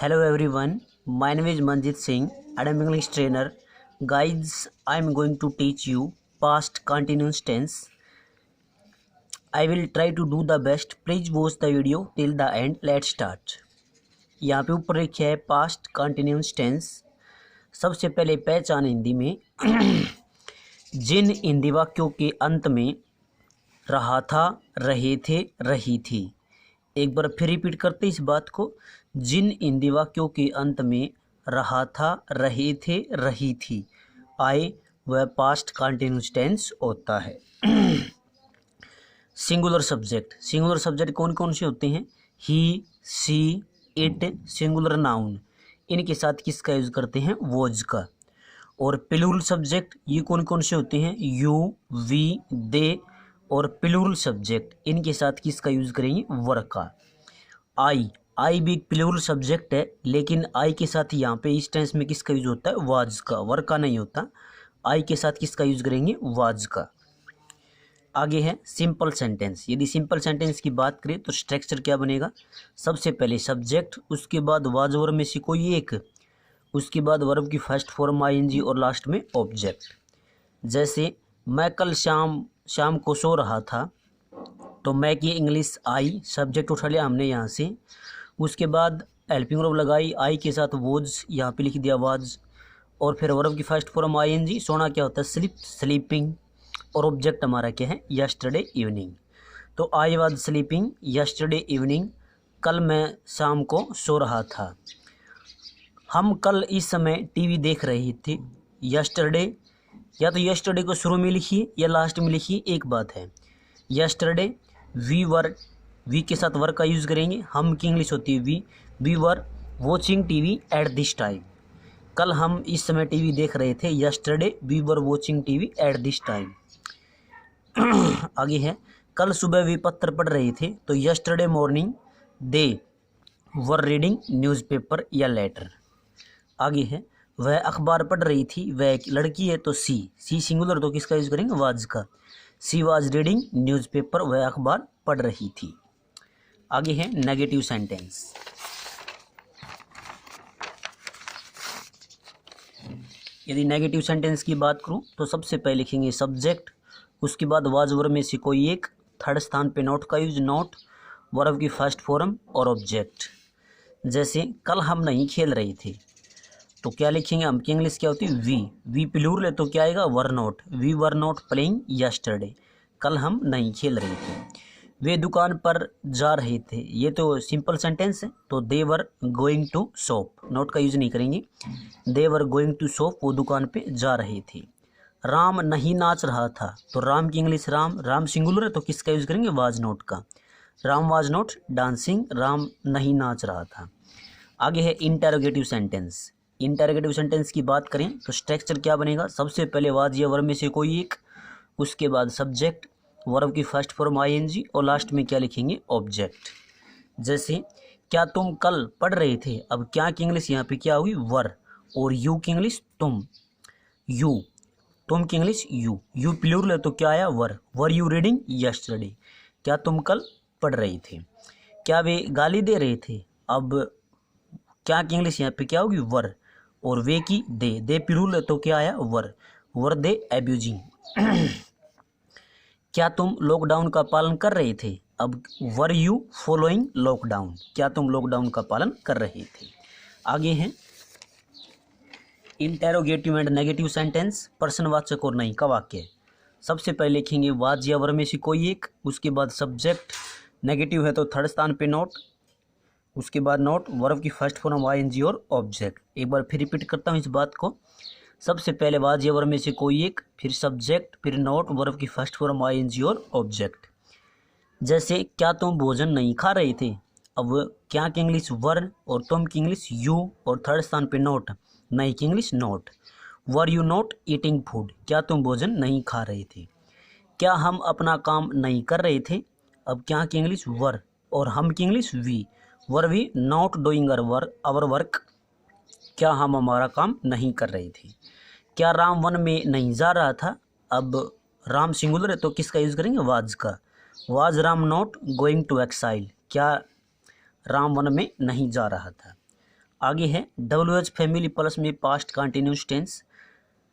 Hello everyone, my name is Manjit Singh and I'm English trainer. Guys, I'm going to teach you past continuous tense. I will try to do the best. Please watch the video till the end. Let's start. यहाँ पे ऊपर लिखा है past continuous tense. सबसे पहले पहचान हिंदी में जिन हिंदी वाक्यों के अंत में रहा था, रहे थे, रही थी। एक बार फिर रिपीट करते इस बात को। जिन हिंदी वाक्यों के अंत में रहा था, रहे थे, रही थी आए वह पास्ट कंटिन्यूस टेंस होता है। सिंगुलर सब्जेक्ट कौन कौन से होते हैं? ही, सी, इट। सिंगुलर नाउन इनके साथ किसका यूज करते हैं? वॉज का। और प्लूरल सब्जेक्ट ये कौन कौन से होते हैं? यू, वी, दे। और प्लूरल सब्जेक्ट इनके साथ किसका यूज करेंगे? वर का। आई भी प्लूरल सब्जेक्ट है, लेकिन आई के साथ यहाँ पे इस टेंस में किसका यूज होता है? वाज का, वर का नहीं होता। आई के साथ किसका यूज करेंगे? वाज का। आगे है सिंपल सेंटेंस। यदि सिंपल सेंटेंस की बात करें तो स्ट्रक्चर क्या बनेगा? सबसे पहले सब्जेक्ट, उसके बाद वाज वर्ब में से कोई एक, उसके बाद वर्ब की फर्स्ट फॉर्म आईएनजी और लास्ट में ऑब्जेक्ट। जैसे मैं कल शाम को सो रहा था, तो मैं की इंग्लिश आई, सब्जेक्ट उठा लिया हमने यहाँ से। उसके बाद हेल्पिंग वर्ब लगाई, आई के साथ वोज, यहाँ पे लिख दिया वाज। और फिर वर्ब की फर्स्ट फॉर्म आईएनजी। सोना क्या होता है? Sleep, sleeping. और ऑब्जेक्ट हमारा क्या है? Yesterday evening. तो I was sleeping yesterday evening, कल मैं शाम को सो रहा था। हम कल इस समय टीवी देख रहे थे। यस्टरडे, या तो यस्टरडे को शुरू में लिखिए या लास्ट में लिखिए, एक बात है। यस्टरडे वी के साथ वर का यूज़ करेंगे। हम की इंग्लिश होती है we were watching TV at this time. कल हम इस समय टीवी देख रहे थे। Yesterday we were watching TV at this time. आगे है कल सुबह वे पत्र पढ़ रहे थे, तो yesterday morning they were reading newspaper या लेटर। आगे है वह अखबार पढ़ रही थी, वह एक लड़की है, तो सी सिंगुलर, तो किसका यूज करेंगे? वाज का। सी वाज रीडिंग न्यूज़पेपर, वह अखबार पढ़ रही थी। आगे है नेगेटिव सेंटेंस। यदि नेगेटिव सेंटेंस की बात करूं तो सबसे पहले लिखेंगे सब्जेक्ट, उसके बाद वाज वर्ब में से कोई एक, थर्ड स्थान पे नॉट का यूज, नॉट, वर्ब की फर्स्ट फॉर्म और ऑब्जेक्ट। जैसे कल हम नहीं खेल रहे थे, तो क्या लिखेंगे? हम की इंग्लिश क्या होती है? वी प्लूरल है, तो क्या आएगा? Were not. We were not playing yesterday, कल हम नहीं खेल रहे थे। वे दुकान पर जा रहे थे, ये तो सिंपल सेंटेंस है, तो they were going to shop, not का यूज नहीं करेंगे। They were going to shop, वो दुकान पे जा रहे थे। राम नहीं नाच रहा था, तो राम की इंग्लिश राम सिंगुलर है, तो किसका यूज करेंगे? वाज नॉट का। Ram was not dancing, Ram नहीं नाच रहा था। आगे है इंटरोगेटिव सेंटेंस। इंटरोगेटिव सेंटेंस की बात करें तो स्ट्रक्चर क्या बनेगा? सबसे पहले वाज या वर्ब में से कोई एक, उसके बाद सब्जेक्ट, वर्ब की फर्स्ट फॉर्म आईएनजी और लास्ट में क्या लिखेंगे? ऑब्जेक्ट। जैसे क्या तुम कल पढ़ रहे थे, अब क्या की इंग्लिश यहाँ पे क्या हुई? वर। और यू की इंग्लिश तुम, तुम की इंग्लिश यू प्लूरल है, तो क्या आया? वर यू रीडिंग यस्टरडे, क्या तुम कल पढ़ रहे थे। क्या वे गाली दे रहे थे, अब क्या की इंग्लिश यहाँ पे क्या होगी? वर। और वे की दे प्लूरल है, तो क्या आया? वर दे एब्यूजिंग। क्या तुम लॉकडाउन का पालन कर रहे थे, अब वर यू फॉलोइंग लॉकडाउन, क्या तुम लॉकडाउन का पालन कर रहे थे। आगे हैं इंटेरोगेटिव एंड नेगेटिव सेंटेंस, प्रश्नवाचक और नहीं का वाक्य। सबसे पहले लिखेंगे वाज या वर्ब में से कोई एक, उसके बाद सब्जेक्ट, नेगेटिव है तो थर्ड स्थान पे नॉट, उसके बाद नॉट, वर्ब की फर्स्ट फॉर्म आईएनजी और ऑब्जेक्ट। एक बार फिर रिपीट करता हूँ इस बात को। सबसे पहले वाज या वर्ब में से कोई एक, फिर सब्जेक्ट, फिर नॉट, वर्ब की फर्स्ट फॉर्म आईएनजी और ऑब्जेक्ट। जैसे क्या तुम भोजन नहीं खा रहे थे, अब क्या की इंग्लिश? वर, और तुम की इंग्लिश यू, और थर्ड स्थान पे नॉट, नहीं की English not. Were you not eating food, क्या तुम भोजन नहीं खा रहे थे। क्या हम अपना काम नहीं कर रहे थे, अब क्या की इंग्लिश? वर, और हम की English we. Were we not doing our work, क्या हम हमारा काम नहीं कर रहे थे। क्या राम वन में नहीं जा रहा था, अब राम सिंगुलर है, तो किसका यूज करेंगे? वाज का। Was Ram not going to exile, क्या राम वन में नहीं जा रहा था। आगे है WH फैमिली प्लस में past continuous tense.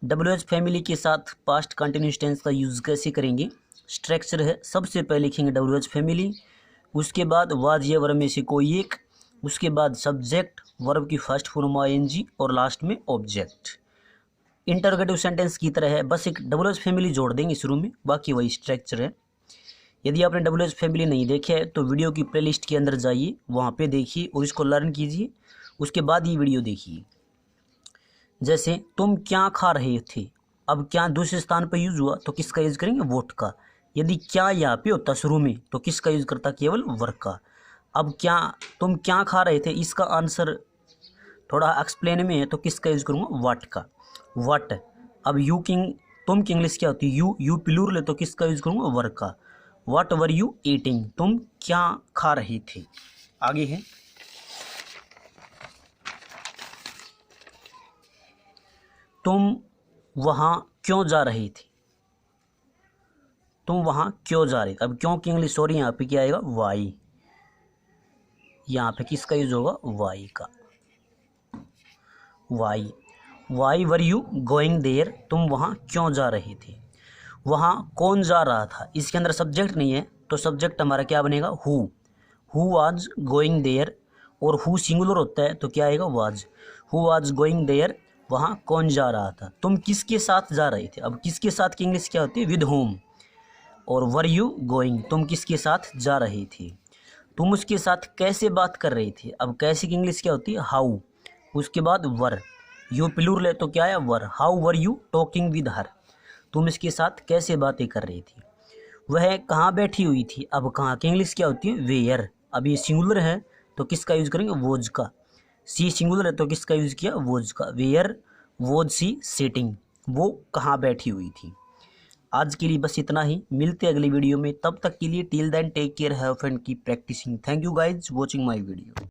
WH family के साथ पास्ट कंटिन्यूस टेंस का यूज़ कैसे करेंगे? स्ट्रक्चर है, सबसे पहले लिखेंगे WH फैमिली, उसके बाद वाज या वर्ब में से कोई एक, उसके बाद सब्जेक्ट, वर्ब की फर्स्ट फॉर्म ING और लास्ट में ऑब्जेक्ट। इंटरोगेटिव सेंटेंस की तरह है, बस एक WH फैमिली जोड़ देंगे शुरू में, बाकी वही स्ट्रक्चर है। यदि आपने WH फैमिली नहीं देखे है तो वीडियो की प्लेलिस्ट के अंदर जाइए, वहाँ पे देखिए और इसको लर्न कीजिए, उसके बाद ये वीडियो देखिए। जैसे तुम क्या खा रहे थे, अब क्या दूसरे स्थान पर यूज हुआ तो किसका यूज करेंगे? वोट का। यदि क्या यहाँ पे होता शुरू में तो किसका यूज करता? केवल वर्ब का। अब क्या तुम क्या खा रहे थे, इसका आंसर थोड़ा एक्सप्लेन में है तो किसका यूज करूँगा? व्हाट का। व्हाट। अब तुम की इंग्लिश क्या होती है? यू प्लूरल है तो किसका यूज करूँगा? वर्ब का। व्हाट वर यू ईटिंग, तुम क्या खा रहे थे। आगे है तुम वहाँ क्यों जा रहे थे, तुम वहाँ क्यों जा रहे थे। अब क्यों की इंग्लिश सॉरी यहाँ पे क्या आएगा? वाई। यहाँ पे किसका यूज होगा? वाई का। Why were you going there, तुम वहाँ क्यों जा रहे थे। वहाँ कौन जा रहा था, इसके अंदर सब्जेक्ट नहीं है तो सब्जेक्ट हमारा क्या बनेगा? हु वाज गोइंग देयर, और हु सिंगुलर होता है तो क्या आएगा? Was. Who was going there, वहाँ कौन जा रहा था। तुम किसके साथ जा रहे थे, अब किसके साथ की इंग्लिश क्या होती है? With home. और वर यू गोइंग, तुम किसके साथ जा रहे थे। तुम उसके साथ कैसे बात कर रहे थे, अब कैसे की इंग्लिश क्या होती है? हाउ। उसके बाद वर, यू प्लूरल है तो क्या है? Were. How were you talking with her, तुम इसके साथ कैसे बातें कर रही थी। वह कहाँ बैठी हुई थी, अब कहाँ की इंग्लिश क्या होती है? वेयर। अब ये सिंगुलर है तो किसका यूज करेंगे? वोज का। सी सिंगुलर है तो किसका यूज किया? वोज का। वेयर वोज सी सिटिंग, वो कहाँ बैठी हुई थी। आज के लिए बस इतना ही, मिलते हैं अगली वीडियो में, तब तक के लिए till then take care, have fun, keep practising. Thank you guys watching my video.